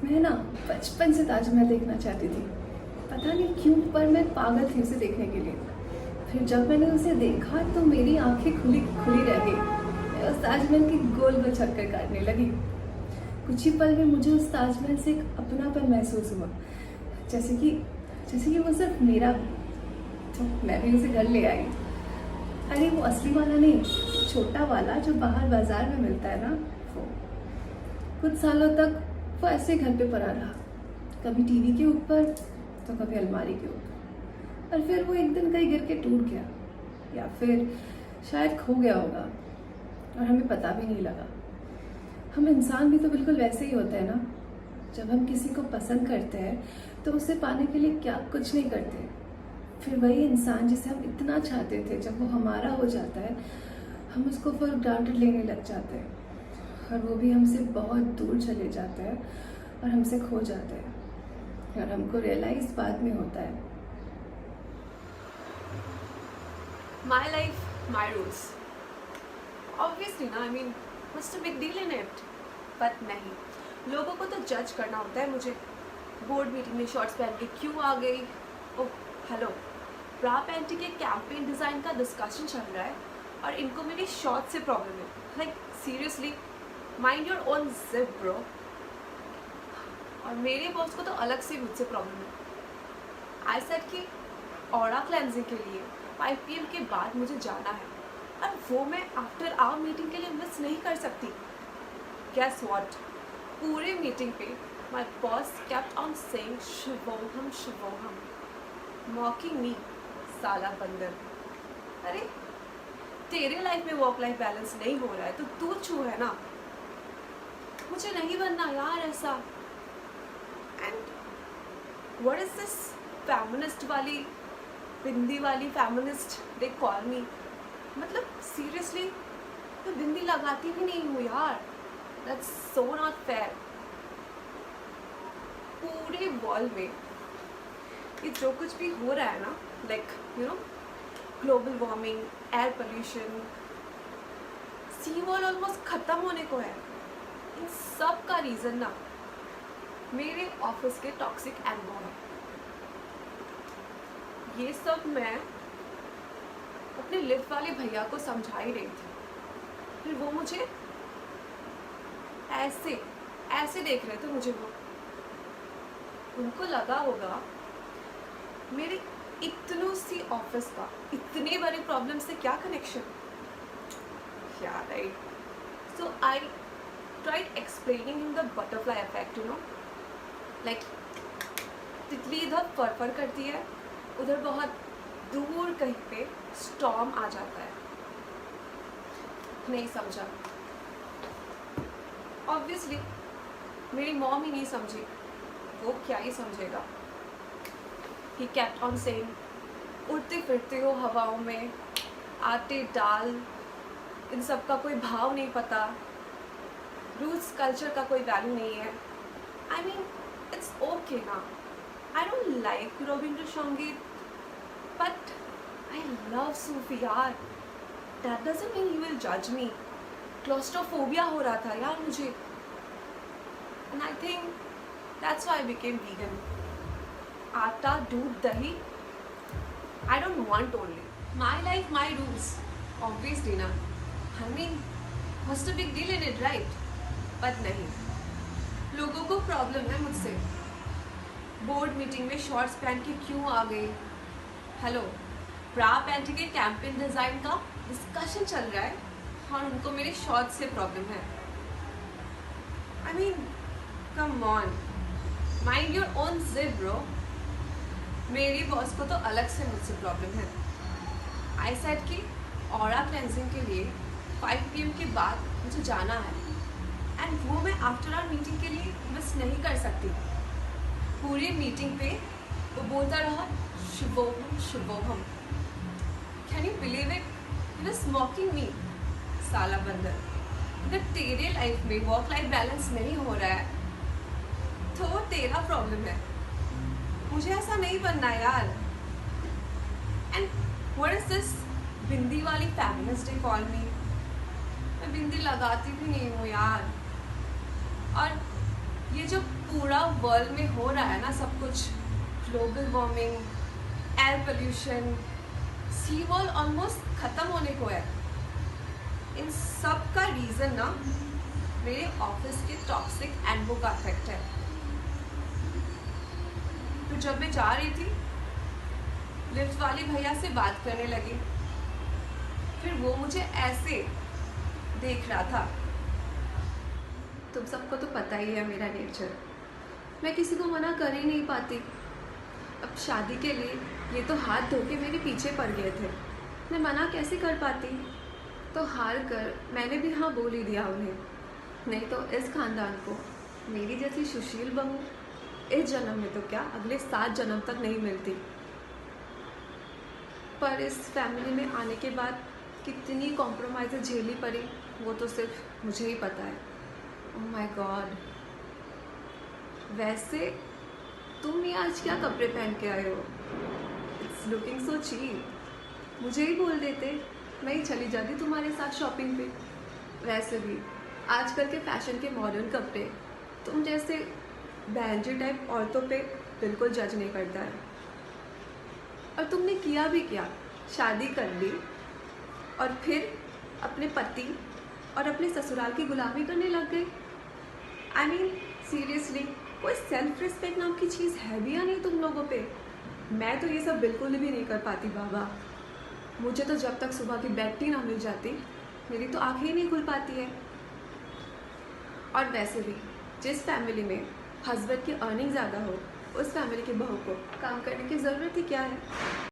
मैं ना बचपन से ताजमहल देखना चाहती थी। पता नहीं क्यों, पर मैं पागल थी उसे देखने के लिए। फिर जब मैंने उसे देखा तो मेरी आंखें खुली खुली रह गई। मैं उस ताजमहल की गोल गोल चक्कर काटने लगी। कुछ ही पल में मुझे उस ताजमहल से एक अपनापन महसूस हुआ, जैसे कि जैसे कि वो सिर्फ मेरा भी। तो मैं भी उसे घर ले आई। अरे वो असली वाला नहीं, छोटा वाला जो बाहर बाजार में मिलता है ना, वो। कुछ सालों तक वो ऐसे घर पे पड़ा रहा, कभी टीवी के ऊपर तो कभी अलमारी के ऊपर। और फिर वो एक दिन कहीं गिर के टूट गया, या फिर शायद खो गया होगा और हमें पता भी नहीं लगा। हम इंसान भी तो बिल्कुल वैसे ही होते हैं ना। जब हम किसी को पसंद करते हैं तो उसे पाने के लिए क्या कुछ नहीं करते। फिर वही इंसान जिसे हम इतना चाहते थे, जब वो हमारा हो जाता है, हम उसको फॉर ग्रांटेड लेने लग जाते हैं। और वो भी हमसे बहुत दूर चले जाते हैं और हमसे खो जाते हैं, और हमको रियलाइज बाद में होता है। My life, my rules. Obviously ना, I mean, what's the big deal in it? But नहीं, लोगों को तो जज करना होता है मुझे। बोर्ड मीटिंग में शॉर्ट्स पहन के क्यों आ गई? ओह हेलो, ब्रा पैंटी के कैंपेन डिज़ाइन का डिस्कशन चल रहा है और इनको मेरी शॉर्ट से प्रॉब्लम है। Like seriously, mind your own zip bro. और मेरे बॉस को तो अलग से मुझसे प्रॉब्लम है। आई सेड कि ऑरा क्लेंजिंग के लिए 5 PM के बाद मुझे जाना है, और वो मैं आफ्टर आवर मीटिंग के लिए मिस नहीं कर सकती। गेस व्हाट, पूरे मीटिंग पे my boss kept on saying शिवोहम शिवोहम, मॉकिंग मी, साला बंदर। अरे तेरे लाइफ में वर्क लाइफ बैलेंस नहीं हो रहा है तो तू छू है ना, मुझे नहीं बनना यार ऐसा। And what is this feminist वाली, बिंदी वाली फेमिनिस्ट दे कॉल मी? मतलब सीरियसली, मैं बिंदी लगाती भी नहीं हूँ यार। That's so not fair. पूरे वॉल में ये जो कुछ भी हो रहा है ना, like you know, global warming, air pollution, sea wall almost ख़त्म होने को है। इन सब का रीज़न ना मेरे ऑफिस के टॉक्सिक एनवायरनमेंट। ये सब मैं अपने लिफ्ट वाले भैया को समझा ही रही थी, फिर वो मुझे ऐसे ऐसे देख रहे थे मुझे। वो उनको लगा होगा मेरे इतनों सी ऑफिस का इतने बड़े प्रॉब्लम से क्या कनेक्शन। क्या right. So I tried explaining in the butterfly effect, you know, like तितली इधर फर करती है, उधर बहुत दूर कहीं पे स्टॉर्म आ जाता है। नहीं समझा। ऑब्वियसली मेरी मॉम ही नहीं समझी, वो क्या ही समझेगा। ही केप्ट ऑन सेइंग, उड़ते फिरते हो हवाओं में, आटे दाल, इन सब का कोई भाव नहीं पता, रूट्स कल्चर का कोई वैल्यू नहीं है। आई मीन इट्स ओके ना, आई डोंट लाइक रविंद्र संगीत, बट आई लव सूफी यार। That doesn't mean you will जज मी। क्लॉस्ट्रोफोबिया हो रहा था यार मुझे, and I think that's why I became vegan. आटा, दूध, दही, I don't want only my life my rules. Obviously ना, I mean what's the big deal in it, right? But नहीं, लोगों को प्रॉब्लम है मुझसे। बोर्ड मीटिंग में शॉर्ट्स पहन के क्यों आ गई? हेलो, ब्रा पैंटी के कैंपेन डिज़ाइन का डिस्कशन चल रहा है और उनको मेरे शॉर्ट्स से प्रॉब्लम है। I mean come on, mind your own zip bro. मेरी बॉस को तो अलग से मुझसे प्रॉब्लम है। आई सेड कि ऑरा क्लेंजिंग के लिए 5 PM के बाद मुझे जाना है, एंड वो मैं आफ्टर आवर मीटिंग के लिए मिस नहीं कर सकती। पूरी मीटिंग पे वो बोलता रहा शिवोहम शिवोहम। Can you believe it? He was mocking me, साला बंदर। अगर तेरे लाइफ में वर्क लाइफ बैलेंस नहीं हो रहा है तो वो तेरा प्रॉब्लम है, मुझे ऐसा नहीं बनना यार। एंड व्हाट इज दिस बिंदी वाली फेमिनिस्ट दे कॉल मी? मैं बिंदी लगाती भी नहीं हूँ यार। और ये जो पूरा वर्ल्ड में हो रहा है ना सब कुछ, global warming, air pollution, sea wall almost ख़त्म होने को है, इन सब का रीज़न ना मेरे ऑफिस के टॉक्सिक एनवो का इफेक्ट है। तो जब मैं जा रही थी, लिफ्ट वाले भैया से बात करने लगी, फिर वो मुझे ऐसे देख रहा था। तुम सबको तो पता ही है मेरा नेचर, मैं किसी को मना कर ही नहीं पाती। अब शादी के लिए ये तो हाथ धो के मेरे पीछे पड़ गए थे, मैं मना कैसे कर पाती। तो हार कर मैंने भी हाँ बोल ही दिया उन्हें, नहीं तो इस खानदान को मेरी जैसी सुशील बहू इस जन्म में तो क्या अगले 7 जन्म तक नहीं मिलती। पर इस फैमिली में आने के बाद कितनी कॉम्प्रोमाइज़ झेलनी पड़ी वो तो सिर्फ मुझे ही पता है। ओह माय गॉड, वैसे तुम ये आज क्या कपड़े पहन के आए हो? It's looking so cheap. मुझे ही बोल देते, मैं ही चली जाती तुम्हारे साथ शॉपिंग पे। वैसे भी आजकल के फैशन के मॉडर्न कपड़े तुम जैसे बहनजी टाइप औरतों पे बिल्कुल जज नहीं करता है। और तुमने किया भी क्या, शादी कर ली और फिर अपने पति और अपने ससुराल की गुलामी करने लग गई। आई मीन सीरियसली, कोई सेल्फ रिस्पेक्ट नाम की चीज़ है भी या नहीं तुम लोगों पे? मैं तो ये सब बिल्कुल भी नहीं कर पाती बाबा। मुझे तो जब तक सुबह की बेड टी ना मिल जाती मेरी तो आंखें ही नहीं खुल पाती है। और वैसे भी जिस फैमिली में हस्बैंड की अर्निंग ज़्यादा हो उस फैमिली की बहू को काम करने की ज़रूरत ही क्या है?